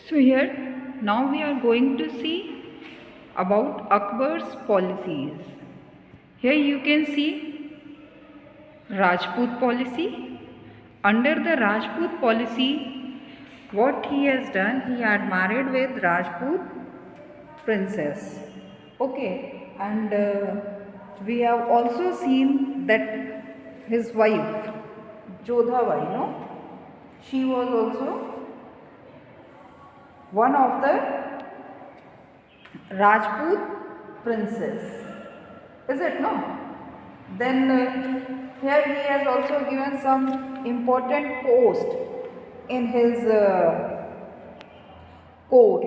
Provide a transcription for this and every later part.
So here now we are going to see about Akbar's policies. Here you can see Rajput policy. Under the Rajput policy, what he has done, he had married with Rajput princess. Okay, and we have also seen that his wife, Jodhabai, she was also one of the Rajput princess. Is it no? Then here he has also given some important post in his court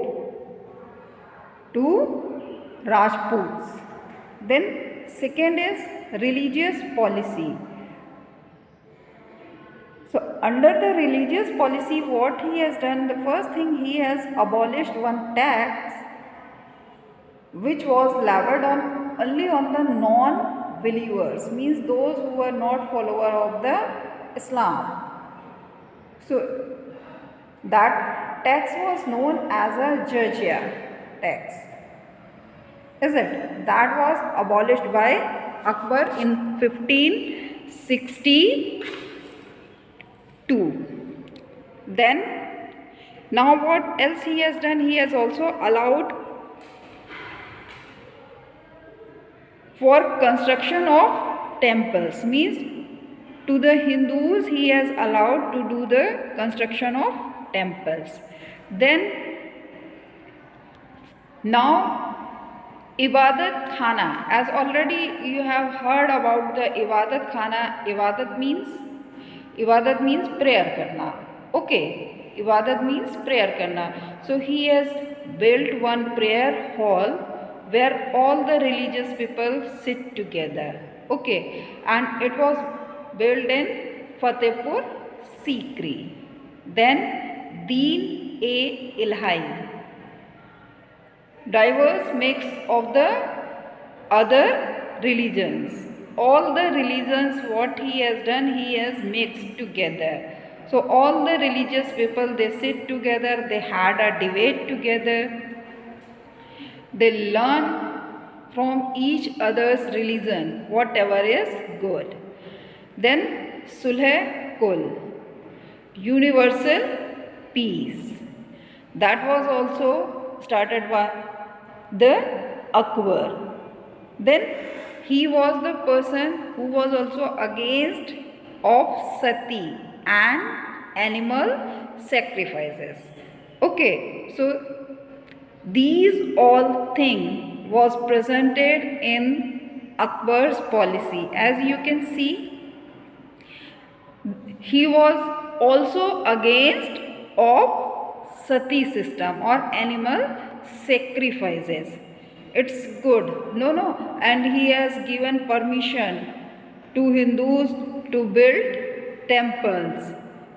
to Rajputs. Then second is religious policy. So under the religious policy, what he has done, the first thing, he has abolished one tax which was levied on only on the non-believers, means those who were not follower of the Islam. So that tax was known as a jizya tax. Is it? That was abolished by Akbar in 1562. Then now what else he has done? He has also allowed for construction of temples, means to the Hindus he has allowed to do the construction of temples. Then now Ibadat Khana, as already you have heard about the Ibadat Khana. Ibadat means prayer karna. Okay, Ibadat means prayer karna. So he has built one prayer hall where all the religious people sit together. Okay, and it was built in Fatehpur Sikri. Then Deen-e-Ilahi, diverse mix of the other religions. All the religions, what he has done, he has mixed together. So all the religious people, they sit together, they had a debate together, they learn from each other's religion, whatever is good. Then Sulh Kul, universal peace. That was also started by the Akbar. Then he was the person who was also against of sati and animal sacrifices. Okay, so these all things was presented in Akbar's policy. As you can see, he was also against of sati system or animal sacrifices. It's good. No. And he has given permission to Hindus to build temples.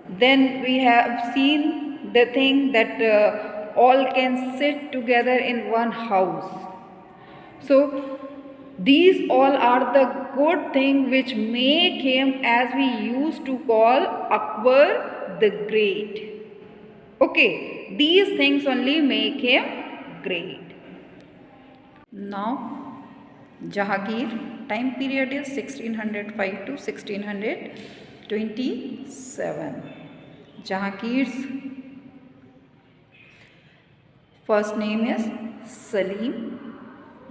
Then we have seen the thing that all can sit together in one house. So these all are the good thing which make him, as we used to call, Akbar the Great. Okay, these things only make him great. Now Jahangir, time period is 1605 to 1627. Jahangir's first name is Salim,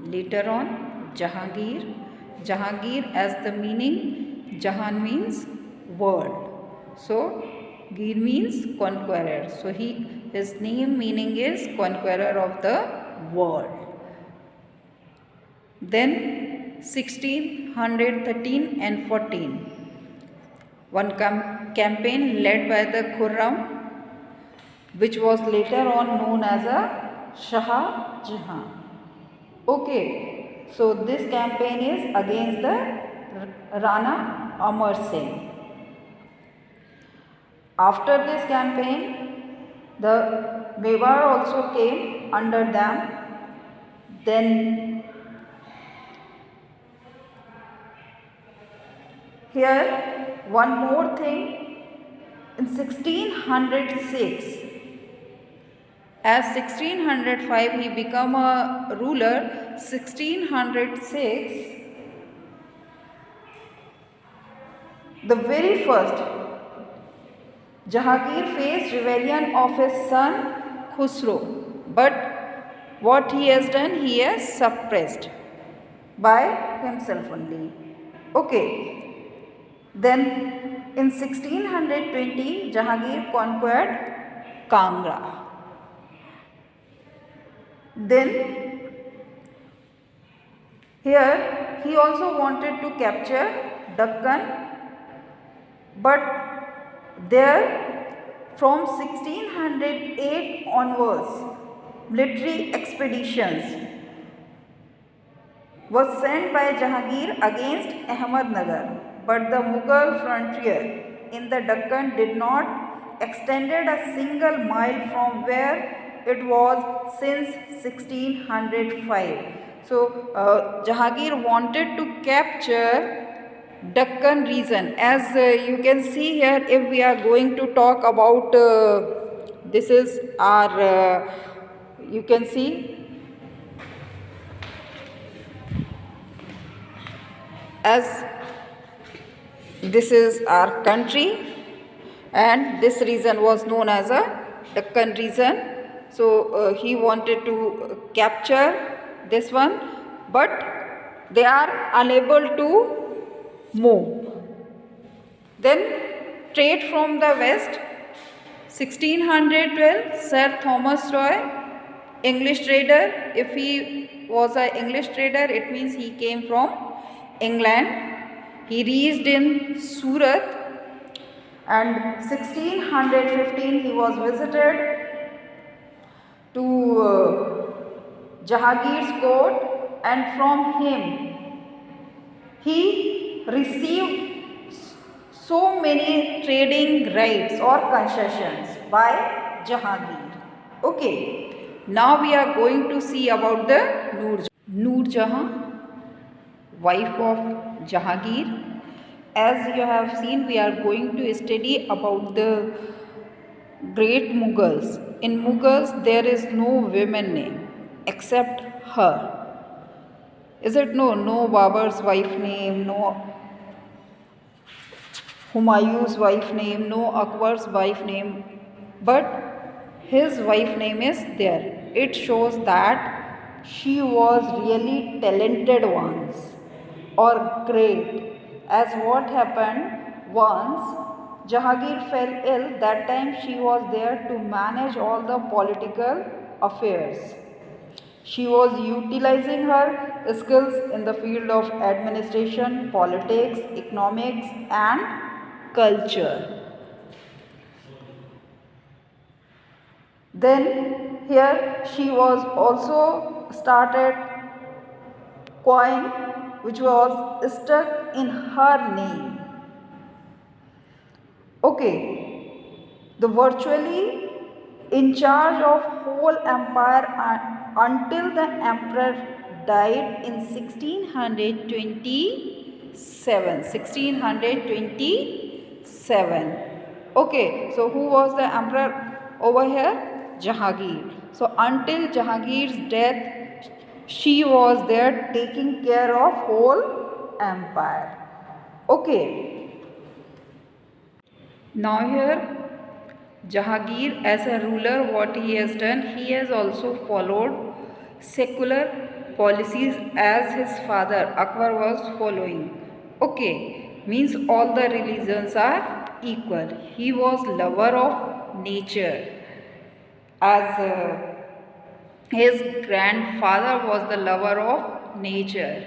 later on Jahangir. Jahangir, as the meaning, Jahan means world, so Gir means conqueror. So his name meaning is conqueror of the world. Then 1613 and 14, one campaign led by the Khurram, which was later on known as a Shah Jahan. Okay, so this campaign is against the Rana Amar Singh. After this campaign, the Mewar also came under them. Then here one more thing, in 1606 As 1605 he became a ruler. 1606, the very first, Jahangir faced rebellion of his son Khusro, but what he has done, he has suppressed by himself only. Okay, then in 1620 Jahangir conquered Kangra. Then here he also wanted to capture Deccan, but there from 1608 onwards military expeditions was sent by Jahangir against Ahmednagar, but the Mughal frontier in the Deccan did not extended a single mile from where it was since 1605. So Jahangir wanted to capture Deccan region. As you can see here, if we are going to talk about this is our you can see as this is our country, and this region was known as a Deccan region. So he wanted to capture this one, but they are unable to move. Then trade from the west. 1612 Sir Thomas Roy, English trader. If he was an English trader, it means he came from England. He reached in Surat, and 1615 he was visited to Jahangir's court, and from him he received so many trading rights or concessions by Jahangir. Okay, now we are going to see about the Noor Jahan, wife of Jahangir. As you have seen, we are going to study about the great Mughals. In Mughals, there is no women name except her. Is it no? No Babur's wife name, no Humayun's wife name, no Akbar's wife name, but his wife name is there. It shows that she was really talented once or great. As what happened once, Jahangir fell ill. That time she was there to manage all the political affairs. She was utilizing her skills in the field of administration, politics, economics and culture. Then here she was also started coin which was stuck in her name. Okay, the virtually in charge of whole empire until the emperor died in 1627. Okay, so who was the emperor over here? Jahangir. So until Jahangir's death, she was there taking care of whole empire. Okay. Now here Jahangir as a ruler, what he has done, he has also followed secular policies as his father Akbar was following. Okay, means all the religions are equal. He was lover of nature, as his grandfather was the lover of nature.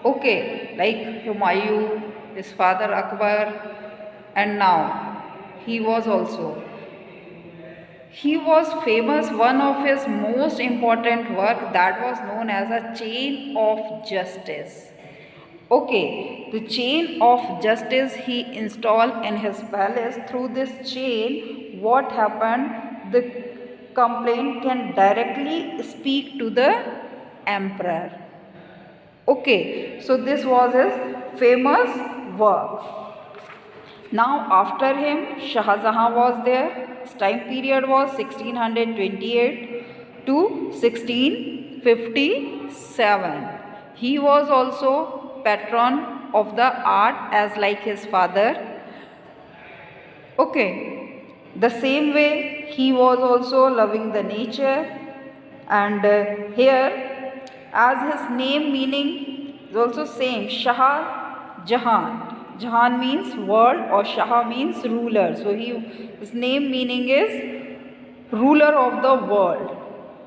Okay, like Humayun, his father Akbar, and now he was also. He was famous, one of his most important work that was known as a chain of justice. Okay, the chain of justice he installed in his palace. Through this chain, what happened? The complaint can directly speak to the emperor. Okay, so this was his famous work. Now after him Shah Jahan was there. time period was 1628 to 1657. He was also patron of the art as like his father. Okay, the same way he was also loving the nature, and here as his name meaning is also same, Shah Jahan. Jahan means world or Shah means ruler. So his name meaning is ruler of the world.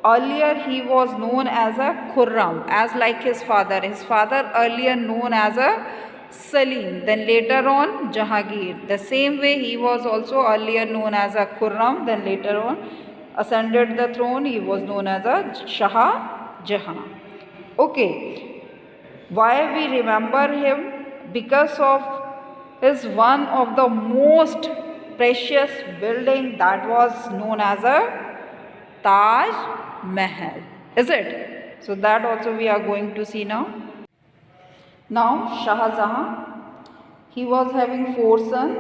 Earlier he was known as a Khurram, as like his father. His father earlier known as a Salim, then later on Jahangir. The same way he was also earlier known as a Khurram, then later on ascended the throne, he was known as a Shah Jahan. Okay, why we remember him? Because of his one of the most precious building that was known as a Taj Mahal. Is it? So that also we are going to see now. Now Shah Jahan, he was having 4 sons,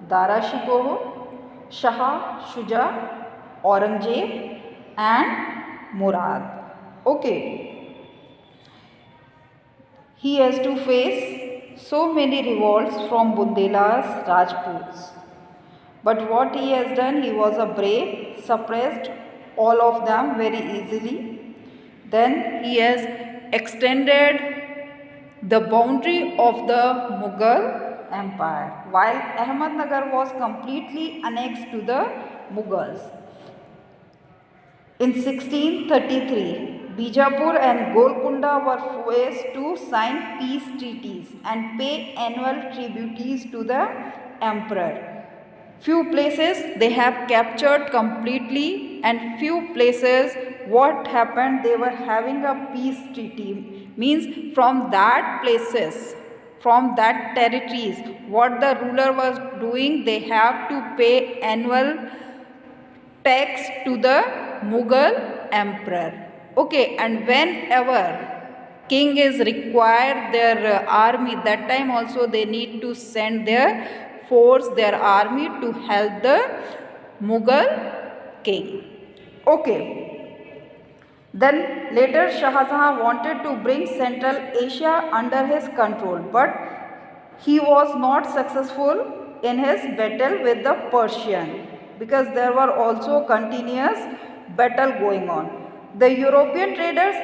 Dara Shikoh, Shah Shuja, Aurangzeb and Murad. Okay. He has to face so many revolts from Bundela's Rajputs. But what he has done, he was a brave, suppressed all of them very easily. Then he has extended the boundary of the Mughal Empire, while Ahmednagar was completely annexed to the Mughals. In 1633, Bijapur and Golconda were forced to sign peace treaties and pay annual tributes to the emperor. Few places they have captured completely, and few places what happened, they were having a peace treaty, means from that places, from that territories, what the ruler was doing, they have to pay annual tax to the Mughal emperor. Okay, and whenever king is required their army, that time also they need to send their force, their army to help the Mughal king. Okay. Then later Shah Jahan wanted to bring Central Asia under his control, but he was not successful in his battle with the Persian, because there were also continuous battle going on. The European traders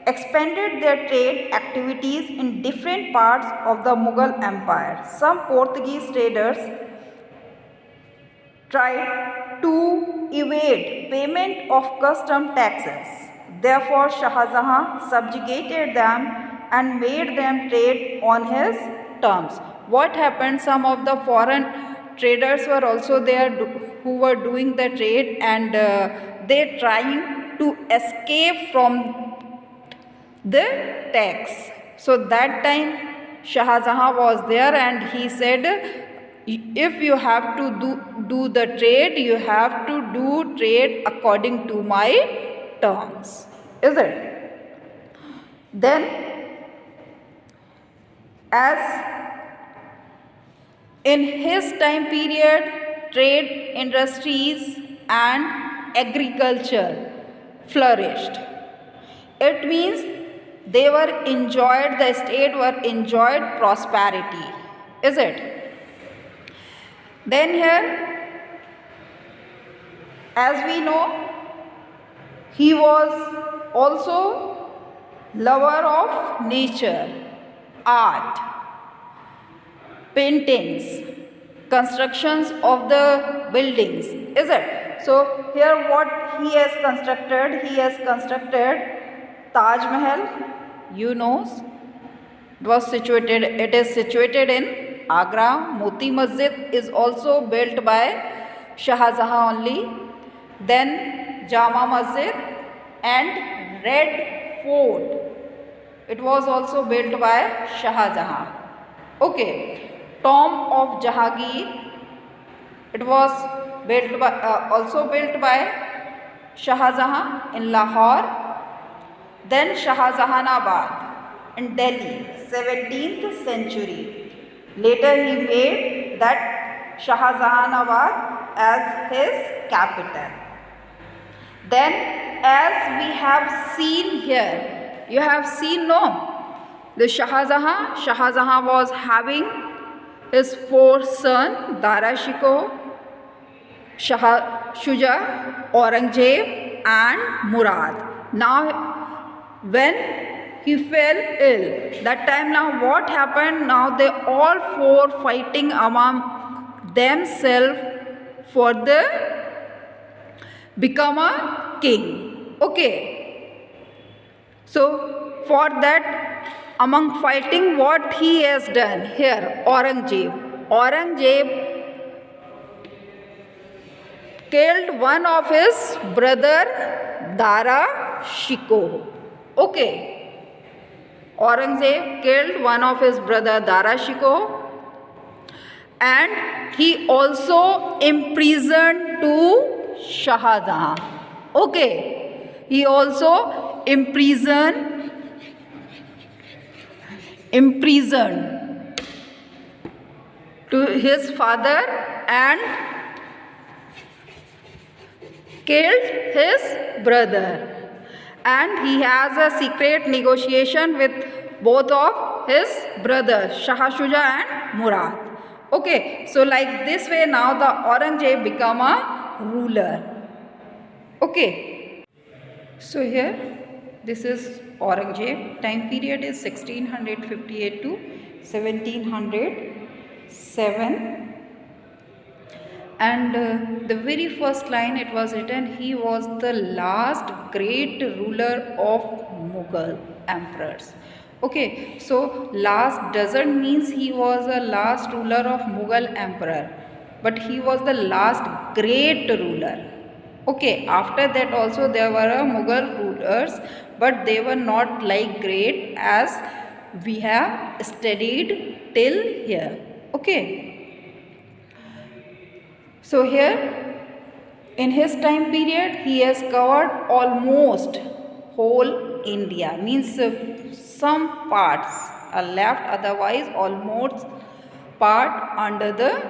expanded their trade activities in different parts of the Mughal Empire. Some Portuguese traders tried to evade payment of custom taxes. Therefore, Shah Jahan subjugated them and made them trade on his terms. What happened? Some of the foreign traders were also there who were doing the trade, and they trying to escape from the tax. So that time Shah Jahan was there, and he said, if you have to do the trade, you have to do trade according to my terms. Is it? Then as in his time period, trade, industries and agriculture flourished. It means they were enjoyed, the state were enjoyed prosperity. Is it? Then here, as we know, he was also lover of nature, art, paintings, constructions of the buildings. Is it? So here what he has constructed Taj Mahal. You know, it is situated in Agra. Moti Masjid is also built by Shah Jahan only. Then Jama Masjid and Red Fort, it was also built by Shah Jahan. Okay, Tomb of Jahangir, it was also built by Shah Jahan in Lahore. Then Shahjahanabad in Delhi, 17th century. Later he made that Shahjahanabad as his capital. Then as we have seen here, you have seen, no? The Shahjahan was having his 4 sons, Dara Shikoh, Shah Shuja, Aurangzeb and Murad. Now when he fell ill, that time now what happened? Now they all 4 fighting among themselves for the become a king. Okay. So for that, among fighting, what he has done here, Aurangzeb killed one of his brother Dara Shikoh. Okay. Aurangzeb killed one of his brother Dara Shikoh, and he also imprisoned 2 Shahjahan. Okay. He also imprisoned to his father and killed his brother. And he has a secret negotiation with both of his brothers, Shah Shuja and Murad. Okay, so like this way now the Aurangzeb become a ruler. Okay, so here this is Aurangzeb. Time period is 1658 to 1707. And the very first line it was written, he was the last great ruler of Mughal emperors. Okay, so last doesn't means he was a last ruler of Mughal emperor, but he was the last great ruler. Okay, after that also there were Mughal rulers, but they were not like great as we have studied till here. Okay. So here in his time period he has covered almost whole India, means some parts are left, otherwise almost part under the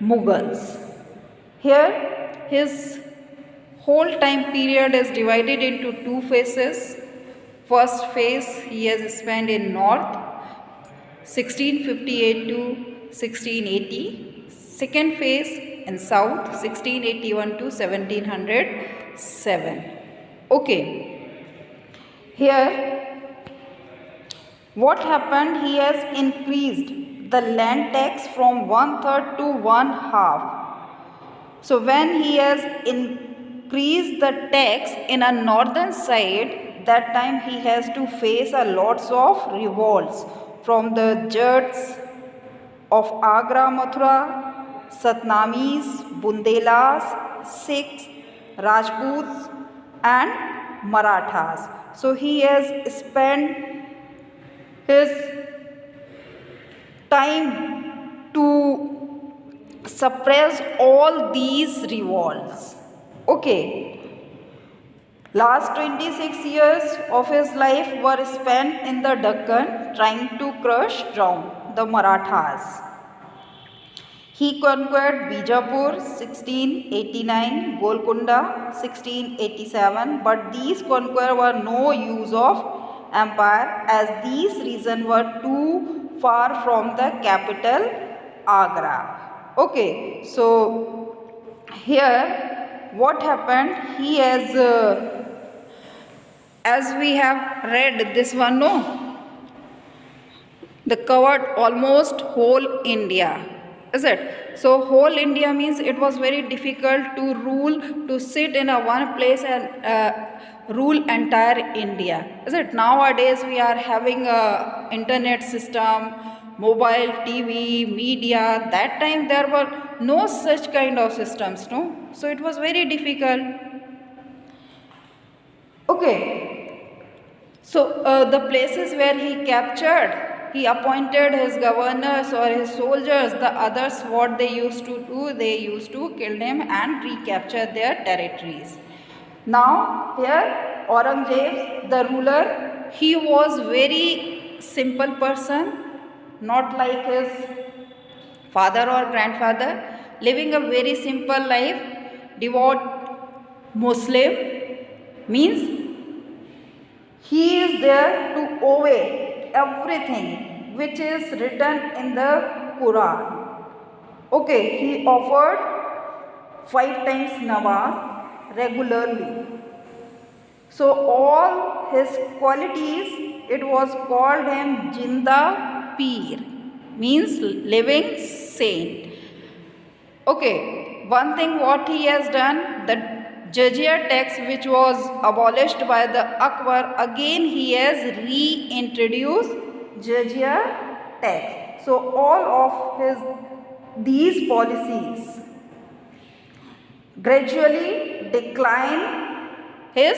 Mughals. Here his whole time period is divided into 2 phases. First phase he has spent in north 1658 to 1680. Second phase in south 1681 to 1707. Okay. Here what happened? He has increased the land tax from 1/3 to 1/2. So when he has increased the tax in a northern side, that time he has to face a lots of revolts from the Jats of Agra, Mathura, Satnamis, Bundelas, Sikhs, Rajputs and Marathas. So he has spent his time to suppress all these revolts. Okay. Last 26 years of his life were spent in the Deccan trying to crush down the Marathas. He conquered Bijapur 1689, Golconda 1687, but these conquests were no use of empire as these regions were too far from the capital Agra. Okay, so here what happened? He has, as we have read this one, no? They covered almost whole India. Is it? So whole India means it was very difficult to rule, to sit in a one place and rule entire India. Is it? Nowadays we are having a internet system, mobile, TV, media. That time there were no such kind of systems, no? So it was very difficult. Okay. So the places where he captured, he appointed his governors or his soldiers. The others, what they used to do, they used to kill them and recapture their territories. Now here Aurangzeb, the ruler, he was very simple person, not like his father or grandfather. living a very simple life, devout Muslim, means he is there to obey everything which is written in the Quran. Okay, he offered 5 times namaz regularly. So all his qualities, it was called him Jinda Peer, means living saint. Okay, one thing what he has done, the jizya tax which was abolished by the Akbar, again he has reintroduced jizya tax. So all of these policies gradually decline his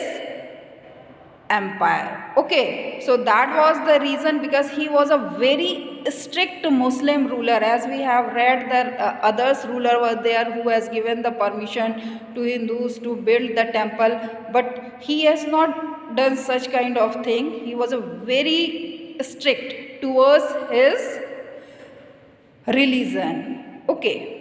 empire. Okay, so that was the reason, because he was a very strict Muslim ruler. As we have read, that others ruler were there who has given the permission to Hindus to build the temple, but he has not done such kind of thing. He was a very strict towards his religion. Okay.